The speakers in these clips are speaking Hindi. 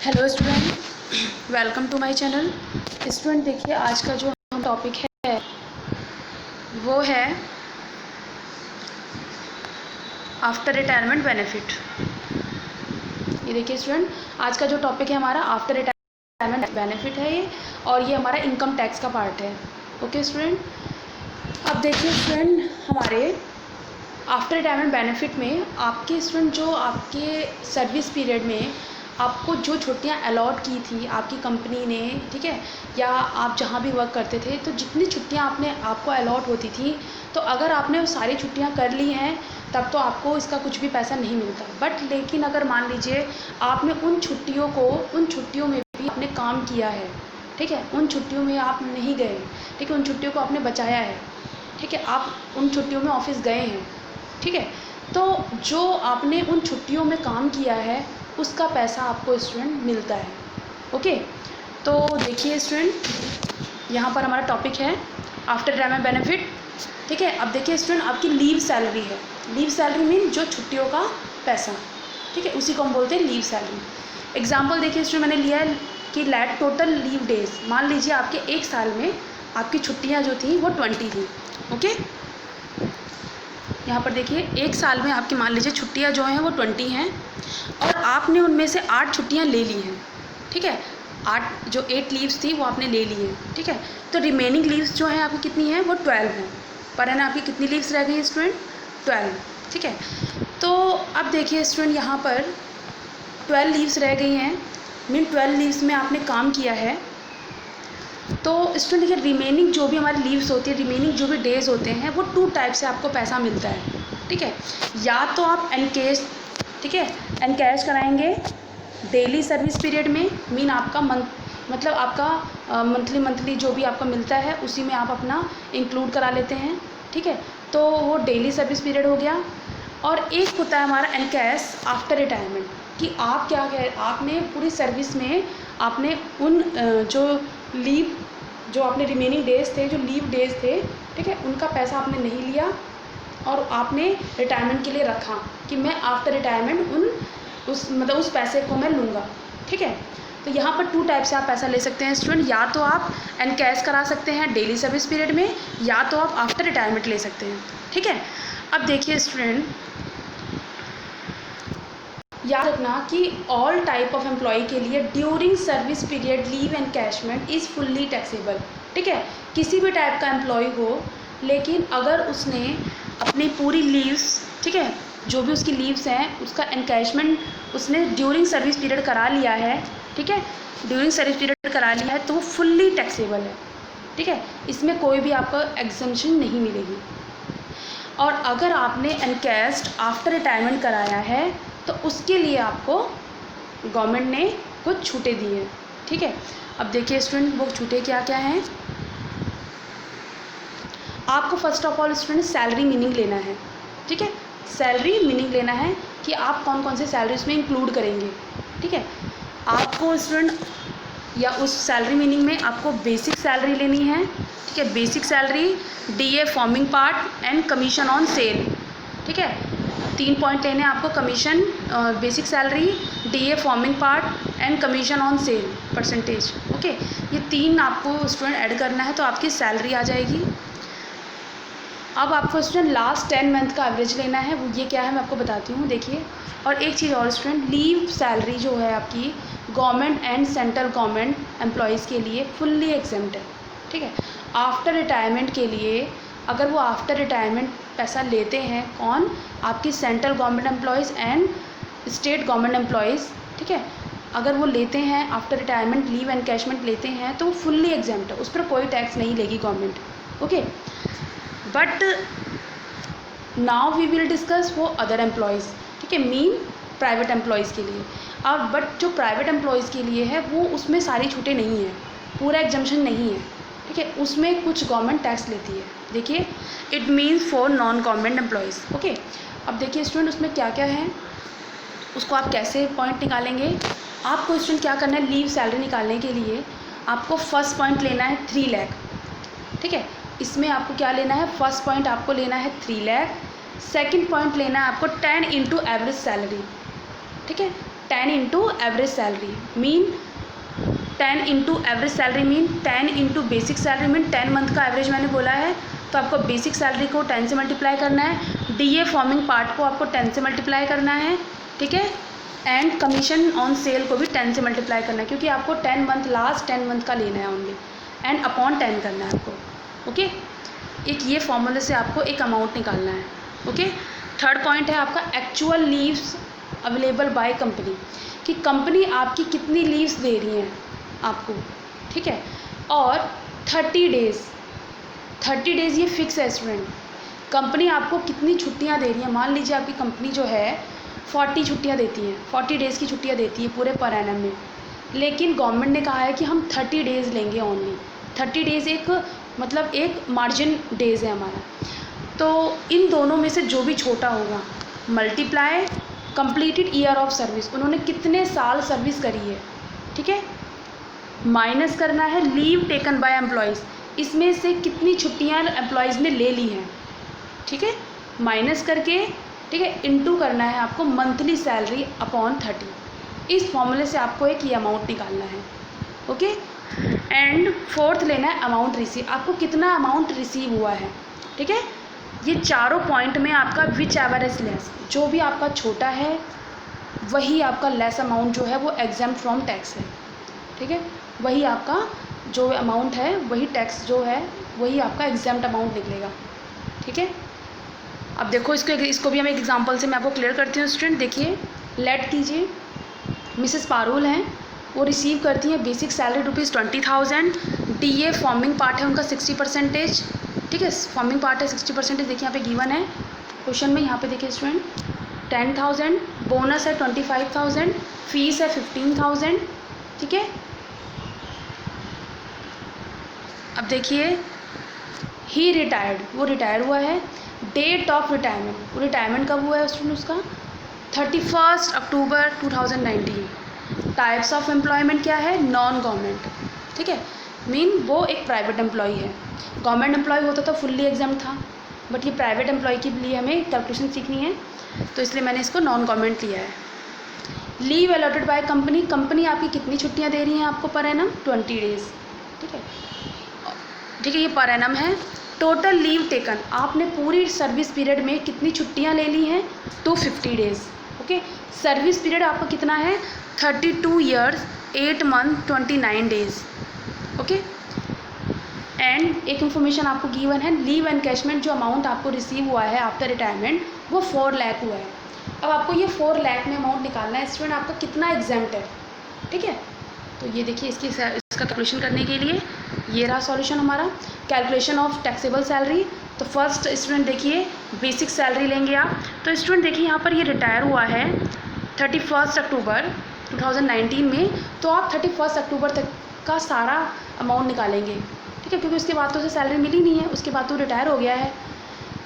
Hello student, welcome to my channel. Student देखिए, आज का जो हम टॉपिक है वो है आफ्टर रिटायरमेंट बेनिफिट। ये देखिए स्टूडेंट, आज का जो टॉपिक है हमारा आफ्टर रिटायरमेंट बेनिफिट है ये, और ये हमारा इनकम टैक्स का पार्ट है। ओके स्टूडेंट, अब देखिए स्टूडेंट, हमारे आफ्टर रिटायरमेंट बेनिफिट में आपके स्टूडेंट जो आपके सर्विस पीरियड में आपको जो छुट्टियां अलॉट की थी आपकी कंपनी ने, ठीक है, या आप जहां भी वर्क करते थे, तो जितनी छुट्टियां आपको अलॉट होती थी, तो अगर आपने वो सारी छुट्टियां कर ली हैं तब तो आपको इसका कुछ भी पैसा नहीं मिलता। बट लेकिन अगर मान लीजिए आपने उन छुट्टियों में भी आपने काम किया है, ठीक है, उन छुट्टियों में आप नहीं गए, ठीक है, उन छुट्टियों को आपने बचाया है, ठीक है, आप उन छुट्टियों में ऑफिस गए हैं, ठीक है, तो जो आपने उन छुट्टियों में काम किया है उसका पैसा आपको स्टूडेंट मिलता है। ओके, तो देखिए स्टूडेंट, यहाँ पर हमारा टॉपिक है आफ्टर रिटायरमेंट बेनिफिट। ठीक है, अब देखिए स्टूडेंट, आपकी लीव सैलरी है। लीव सैलरी मीन जो छुट्टियों का पैसा, ठीक है, उसी को हम बोलते हैं लीव सैलरी। एग्जाम्पल देखिए स्टूडेंट, मैंने लिया है कि लेट टोटल लीव डेज, मान लीजिए आपके एक साल में आपकी छुट्टियाँ जो थी वो 20 थी। ओके, यहाँ पर देखिए एक साल में आपकी मान लीजिए छुट्टियाँ जो हैं वो 20 हैं, और आपने उनमें से 8 छुट्टियाँ ले ली हैं, ठीक है, 8 लीव्स थी वो आपने ले ली हैं, ठीक है, तो रिमेनिंग लीव्स जो हैं आपकी कितनी हैं, वो 12 हैं। पर है ना, आपकी कितनी लीव्स रह गई स्टूडेंट, 12, ठीक है। तो अब देखिए स्टूडेंट, यहाँ पर 12 लीव्स रह गई हैं, मीन 12 लीव्स में आपने काम किया है। तो स्टूडेंट देखिए, रिमेनिंग जो भी हमारी लीव्स होती है, रिमेनिंग जो भी डेज होते हैं, वो 2 टाइप से आपको पैसा मिलता है, ठीक है। या तो आप एनकैश, ठीक है, एनकैश कराएंगे डेली सर्विस पीरियड में, मीन आपका मतलब आपका मंथली जो भी आपका मिलता है उसी में आप अपना इंक्लूड करा लेते हैं, ठीक है, तो वो डेली सर्विस पीरियड हो गया। और एक होता है हमारा एनकैश आफ्टर रिटायरमेंट, कि आप क्या कह, आपने पूरी सर्विस में आपने उन जो लीव, जो आपने रिमेनिंग डेज थे, जो लीव डेज थे, ठीक है, उनका पैसा आपने नहीं लिया और आपने रिटायरमेंट के लिए रखा कि मैं आफ्टर रिटायरमेंट उस पैसे को मैं लूँगा, ठीक है। तो यहाँ पर 2 टाइप से आप पैसा ले सकते हैं स्टूडेंट, या तो आप एनकैश करा सकते हैं डेली सर्विस पीरियड में, या तो आप आफ्टर रिटायरमेंट ले सकते हैं, ठीक है। अब देखिए स्टूडेंट, याद रखना कि ऑल टाइप ऑफ एम्प्लॉय के लिए during service period leave encashment is fully taxable, ठीक है, किसी भी टाइप का एम्प्लॉय हो, लेकिन अगर उसने अपनी पूरी लीव्स, ठीक है, जो भी उसकी लीव्स हैं उसका एनकैशमेंट उसने ड्यूरिंग सर्विस पीरियड करा लिया है, ठीक है, ड्यूरिंग सर्विस पीरियड करा लिया है, तो वो फुल्ली टैक्सेबल है, ठीक है, इसमें कोई भी आपको एग्जम्पशन नहीं मिलेगी। और अगर आपने एनकैश्ड आफ्टर रिटायरमेंट कराया है तो उसके लिए आपको गवर्नमेंट ने कुछ छूटें दी हैं, ठीक है। अब देखिए स्टूडेंट, वो छूटें क्या क्या हैं। आपको first of all student salary meaning लेना है, ठीक है, सैलरी मीनिंग लेना है कि आप कौन कौन से सैलरी उसमें इंक्लूड करेंगे, ठीक है। आपको स्टूडेंट या उस सैलरी मीनिंग में आपको बेसिक सैलरी लेनी है, ठीक है, basic salary, DA forming part and commission on sale, ठीक है, 3 पॉइंट लेने हैं आपको, commission, basic salary, DA forming part and commission on sale percentage. Okay, ये 3 आपको स्टूडेंट ऐड करना है तो आपकी सैलरी आ जाएगी। अब आपको स्टूडेंट लास्ट 10 मंथ का एवरेज लेना है, वो ये क्या है मैं आपको बताती हूँ, देखिए। और एक चीज़ और स्टूडेंट, लीव सैलरी जो है आपकी government and central government employees के लिए फुल्ली एग्जेम्प्ट है, ठीक है। आफ्टर रिटायरमेंट के लिए, अगर वो आफ्टर रिटायरमेंट पैसा लेते हैं, कौन, आपकी central government employees and state government employees, ठीक है, अगर वो लेते हैं आफ्टर रिटायरमेंट लीव एनकैशमेंट लेते हैं तो वो फुल्ली एग्जेम्प्ट है, उस पर कोई टैक्स नहीं लेगी government. Okay, but now we will discuss वो अदर एम्प्लॉयज़, ठीक है, मीन प्राइवेट एम्प्लॉयज़ के लिए। अब बट जो प्राइवेट एम्प्लॉयज़ के लिए है वो उसमें सारी छूटें नहीं हैं, पूरा एग्जम्पशन नहीं है, ठीक है, उसमें कुछ गवर्नमेंट टैक्स लेती है। देखिए, it means for non government employees. Okay, अब देखिए स्टूडेंट, उसमें क्या क्या है, उसको आप कैसे पॉइंट निकालेंगे। आपको स्टूडेंट क्या करना है, लीव सैलरी निकालने के लिए आपको फर्स्ट पॉइंट लेना है 3 लाख, ठीक है, इसमें आपको क्या लेना है, फर्स्ट पॉइंट आपको लेना है 3 लाख, सेकंड पॉइंट लेना है आपको 10 इंटू एवरेज सैलरी, ठीक है, 10 into average salary mean 10 into average salary mean 10 into basic salary mean 10 month का एवरेज मैंने बोला है, तो आपको बेसिक सैलरी को 10 से मल्टीप्लाई करना है, डीए फॉर्मिंग पार्ट को आपको 10 से मल्टीप्लाई करना है, ठीक है, एंड कमीशन ऑन सेल को भी 10 से मल्टीप्लाई करना है, क्योंकि आपको 10 मंथ लास्ट 10 मंथ का लेना है ओनली, एंड अपॉन 10 करना है आपको। ओके, एक ये फॉर्मूले से आपको एक अमाउंट निकालना है। ओके, थर्ड पॉइंट है आपका actual leaves available by company, कि कंपनी आपकी कितनी लीव्स दे रही हैं आपको, ठीक है, और 30 डेज़ ये फिक्स है स्टूडेंट, कंपनी आपको कितनी छुट्टियां दे रही है। मान लीजिए आपकी कंपनी जो है 40 छुट्टियां देती है, 40 डेज़ की छुट्टियां देती है पूरे पर एनम में, लेकिन गवर्नमेंट ने कहा है कि हम 30 डेज़ लेंगे ओनली। 30 डेज़ एक मतलब एक मार्जिन डेज़ है हमारा, तो इन दोनों में से जो भी छोटा होगा multiply completed year of service, उन्होंने कितने साल सर्विस करी है, ठीक है, माइनस करना है लीव टेकन बाय एम्प्लॉयज़, इसमें से कितनी छुट्टियां एम्प्लॉयज़ ने ले ली हैं, ठीक है, माइनस करके, ठीक है, इनटू करना है आपको मंथली सैलरी अपॉन 30। इस फॉर्मूले से आपको एक ये अमाउंट निकालना है। ओके, एंड फोर्थ लेना है अमाउंट रिसीव, आपको कितना अमाउंट रिसीव हुआ है, ठीक है, ये चारों पॉइंट में आपका विच एवर इज लेस, जो भी आपका छोटा है वही आपका लेस अमाउंट जो है वो एग्जाम्प्ट फ्रॉम टैक्स है, ठीक है, वही आपका जो अमाउंट है वही टैक्स जो है वही आपका एग्जाम्प्ट अमाउंट निकलेगा, ठीक है। अब देखो इसको भी हम एक एग्जांपल से मैं आपको क्लियर करती हूँ स्टूडेंट। देखिए, लेट कीजिए मिसेस पारुल हैं, वो रिसीव करती हैं basic salary ₹20,000, DA forming part है उनका 60%, ठीक है, फॉर्मिंग पार्ट है 60%, देखिए यहाँ पे गिवन है क्वेश्चन में, यहाँ पे देखिए स्टूडेंट 10,000, बोनस है 25,000, फीस है 15,000, ठीक है। अब देखिए ही रिटायर्ड, वो रिटायर हुआ है, डेट ऑफ रिटायरमेंट, वो रिटायरमेंट कब हुआ है स्टूडेंट उसका 31 अक्टूबर 2019। टाइप्स ऑफ एम्प्लॉयमेंट क्या है, नॉन गवर्नमेंट, ठीक है, मीन वो एक प्राइवेट एम्प्लॉय है, गवर्नमेंट एम्प्लॉय होता तो फुल्ली एग्जाम था, बट ये प्राइवेट एम्प्लॉय के लिए हमें कैलकुलेशन सीखनी है, तो इसलिए मैंने इसको नॉन गवर्नमेंट लिया है। Leave allotted by company, company आपकी कितनी छुट्टियां दे रही हैं आपको पर एनम 20 डेज़, ठीक है, ठीक है, ये पर एनम है। टोटल लीव टेकन, आपने पूरी सर्विस पीरियड में कितनी छुट्टियां ले ली हैं 250 डेज़, ओके, सर्विस पीरियड आपका कितना है 32 years 8 month 29 days, okay. And एक इन्फॉर्मेशन आपको गिवन है, लीव एनकैशमेंट जो अमाउंट आपको रिसीव हुआ है आफ्टर रिटायरमेंट वो 4 लाख हुआ है। अब आपको ये 4 लाख में अमाउंट निकालना है स्टूडेंट, आपका कितना एग्जाम्प्ट है, ठीक है, तो ये देखिए इसका कैलकुलेशन करने के लिए ये रहा सॉल्यूशन हमारा, कैलकुलेशन ऑफ टैक्सेबल सैलरी। तो फर्स्ट स्टूडेंट देखिए बेसिक सैलरी लेंगे आप, तो स्टूडेंट देखिए यहाँ पर ये रिटायर हुआ है 31 अक्टूबर 2019 में, तो आप 31 अक्टूबर तक का सारा अमाउंट निकालेंगे, ठीक है, क्योंकि उसके बाद तो उसे सैलरी मिली नहीं है, उसके बाद तो रिटायर हो गया है।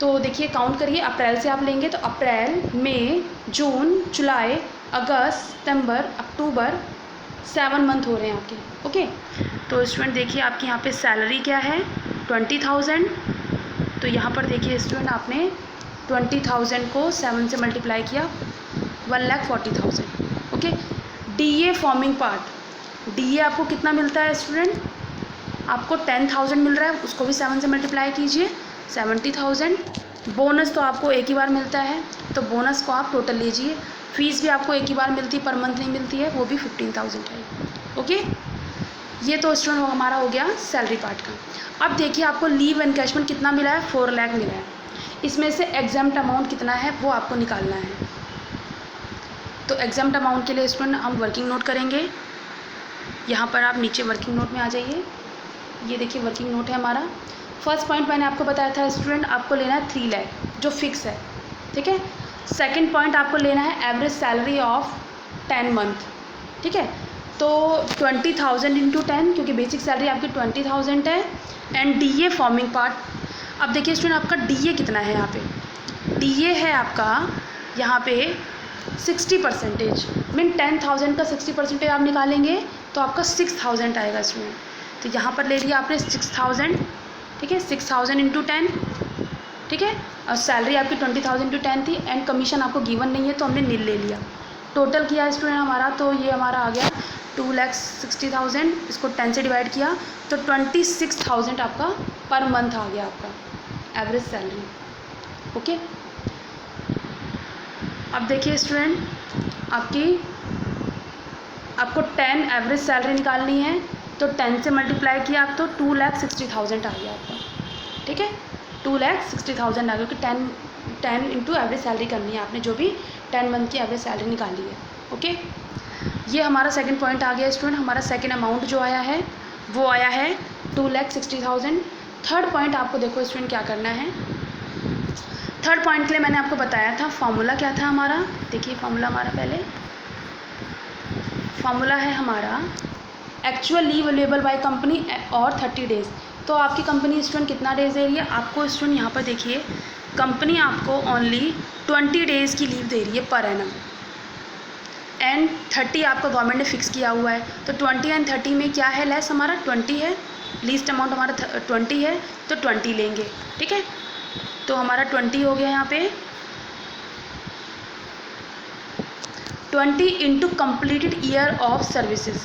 तो देखिए काउंट करिए, अप्रैल से आप लेंगे तो अप्रैल, मई, जून, जुलाई, अगस्त, सितंबर, अक्टूबर, 7 मंथ हो रहे हैं आपके, ओके। तो स्टूडेंट देखिए आपकी यहाँ पे सैलरी क्या है 20,000, तो यहाँ पर देखिए स्टूडेंट आपने 20,000 को 7 से मल्टीप्लाई किया 1,40,000, okay. DA forming part, DA आपको कितना मिलता है स्टूडेंट, आपको 10,000 मिल रहा है, उसको भी 7 से मल्टीप्लाई कीजिए 70,000। बोनस तो आपको एक ही बार मिलता है, तो बोनस को आप टोटल लीजिए, फीस भी आपको एक ही बार मिलती है, पर मंथ नहीं मिलती है, वो भी 15,000 है, ओके। ये तो स्टूडेंट हमारा हो गया सैलरी पार्ट का। अब देखिए आपको लीव एनकैशमेंट कितना मिला है 4 लाख मिला है, इसमें से एग्जाम्प्ट अमाउंट कितना है वो आपको निकालना है। तो एग्जाम्प्ट अमाउंट के लिए स्टूडेंट हम वर्किंग नोट करेंगे, यहाँ पर आप नीचे वर्किंग नोट में आ जाइए, ये देखिए वर्किंग नोट है हमारा। फर्स्ट पॉइंट मैंने आपको बताया था स्टूडेंट आपको लेना है 3 लाख जो फिक्स है, ठीक है। सेकंड पॉइंट आपको लेना है एवरेज सैलरी ऑफ 10 मंथ, ठीक है, तो 20,000 इंटू 10, क्योंकि बेसिक सैलरी आपकी 20,000 है, एंड डीए फॉर्मिंग पार्ट। अब देखिए स्टूडेंट आपका डीए कितना है, यहाँ पे डीए है आपका यहाँ पे 60%, मीन 10,000 का 60% आप निकालेंगे तो आपका 6,000 आएगा स्टूडेंट। तो यहाँ पर ले लिया आपने 6,000, ठीक है, 6,000 इंटू 10, ठीक है, और सैलरी आपकी 20,000 इंटू 10 थी, एंड कमीशन आपको गिवन नहीं है तो हमने नील ले लिया, टोटल किया स्टूडेंट हमारा, तो ये हमारा आ गया 2,60,000, इसको 10 से डिवाइड किया तो 26,000 आपका पर मंथ आ गया आपका एवरेज सैलरी। ओके, अब देखिए स्टूडेंट आपको 10 एवरेज सैलरी निकालनी है, तो 10 से मल्टीप्लाई किया आप तो 2,60,000 आ गया आपका। ठीक है, 2,60,000 आ गया, क्योंकि 10 इंटू एवरेज सैलरी करनी है आपने, जो भी 10 मंथ की एवरेज सैलरी निकाली है। ओके, ये हमारा सेकंड पॉइंट आ गया स्टूडेंट। हमारा सेकंड अमाउंट जो आया है वो आया है 2,60,000। थर्ड पॉइंट आपको देखो स्टूडेंट क्या करना है। थर्ड पॉइंट के लिए मैंने आपको बताया था फॉर्मूला क्या था हमारा। देखिए फॉर्मूला हमारा, पहले फॉर्मूला है हमारा actual leave available by company और 30 डेज़। तो आपकी कंपनी स्टूडेंट कितना डेज़ दे रही है आपको स्टूडेंट, यहाँ पर देखिए कंपनी आपको ओनली 20 डेज़ की लीव दे रही है पर एनम, एंड 30 आपका गवर्नमेंट ने फिक्स किया हुआ है। तो 20 एंड 30 में क्या है लेस, हमारा 20 है, लीस्ट अमाउंट हमारा 20 है, तो 20 लेंगे। ठीक है, तो हमारा 20 हो गया यहाँ पे 20 into completed year of services.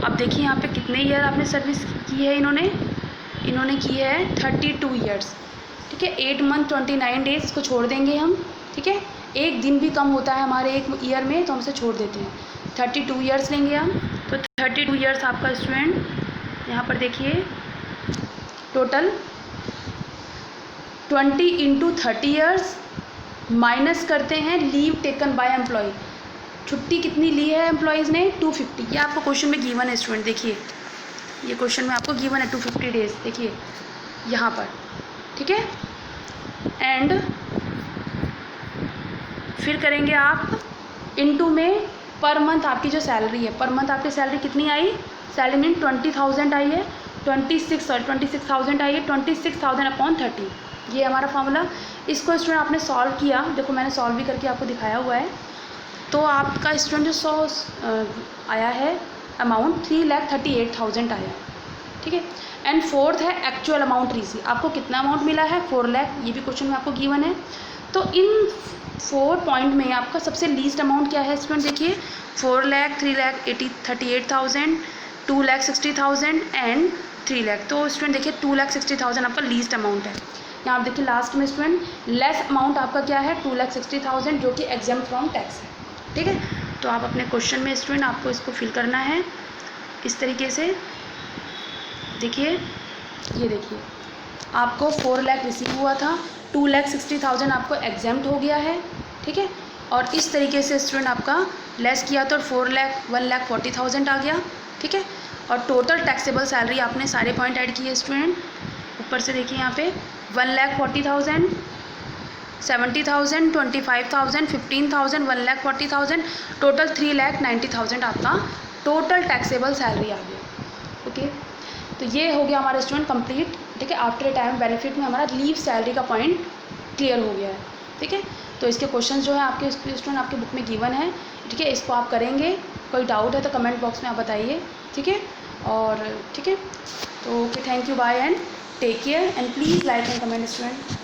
अब देखिए यहाँ पे कितने ईयर आपने सर्विस की है, इन्होंने की है 32 ईयर्स। ठीक है, 8 मंथ 29 डेज को छोड़ देंगे हम। ठीक है, एक दिन भी कम होता है हमारे एक ईयर में, तो हम इसे छोड़ देते हैं। 32 ईयर्स लेंगे हम, तो 32 ईयर्स आपका स्टूडेंट यहाँ पर देखिए टोटल 20 इंटू 30 ईयर्स माइनस करते हैं लीव टेकन बाय एम्प्लॉय। छुट्टी कितनी ली है एम्प्लॉयज़ ने, 250। ये आपको क्वेश्चन में गिवन है स्टूडेंट, देखिए ये क्वेश्चन में आपको गिवन है 250 डेज, देखिए यहाँ पर। ठीक है, एंड फिर करेंगे आप इनटू में पर मंथ आपकी जो सैलरी है, पर मंथ आपकी सैलरी कितनी आई, सैलरी में 20,000 आई है, 26,000 आई है, 26,000 अपॉन 30, ये हमारा फॉर्मूला। इसको स्टूडेंट आपने सॉल्व किया, देखो मैंने सॉल्व भी करके आपको दिखाया हुआ है। तो आपका स्टूडेंट जो आया है अमाउंट 3,38,000 आया। ठीक है, एंड फोर्थ है एक्चुअल अमाउंट रिसीव, आपको कितना अमाउंट मिला है 4 लाख, ये भी क्वेश्चन में आपको गिवन है। तो इन 4 पॉइंट में आपका सबसे लीस्ट अमाउंट क्या है स्टूडेंट, देखिए 4 लाख, 3,38,000, 2,60,000 एंड 3 लाख। तो स्टूडेंट देखिए 2,60,000 आपका लीस्ट अमाउंट है। यहाँ आप देखिए लास्ट में स्टूडेंट लेस अमाउंट आपका क्या है 2,60,000, जो कि एग्जाम्प्ट फ्रॉम टैक्स है। ठीक है, तो आप अपने क्वेश्चन में स्टूडेंट आपको इसको फिल करना है इस तरीके से। देखिए ये देखिए आपको 4 लाख रिसीव हुआ था, 2,60,000 आपको एग्जाम्प्ट हो गया है। ठीक है, और इस तरीके से स्टूडेंट आपका लेस किया तो 1,40,000 आ गया। ठीक है, और टोटल टैक्सेबल सैलरी आपने सारे पॉइंट ऐड किए स्टूडेंट। ऊपर से देखिए यहाँ पे 1,40,000, 70,000, 25,000, 15,000, 1,40,000, टोटल 3,90,000 आपका टोटल टैक्सेबल सैलरी आ गया। ओके, तो ये हो गया हमारा स्टूडेंट कंप्लीट। ठीक है, आफ्टर टाइम बेनिफिट में हमारा लीव सैलरी का पॉइंट क्लियर हो गया है। ठीक है, तो इसके क्वेश्चन जो है आपके स्टूडेंट आपके बुक में गिवन है। ठीक है, इसको आप करेंगे, कोई डाउट है तो कमेंट बॉक्स में आप बताइए। ठीक है, और ठीक है, तो okay, thank you, bye and take care, and please like and comment student.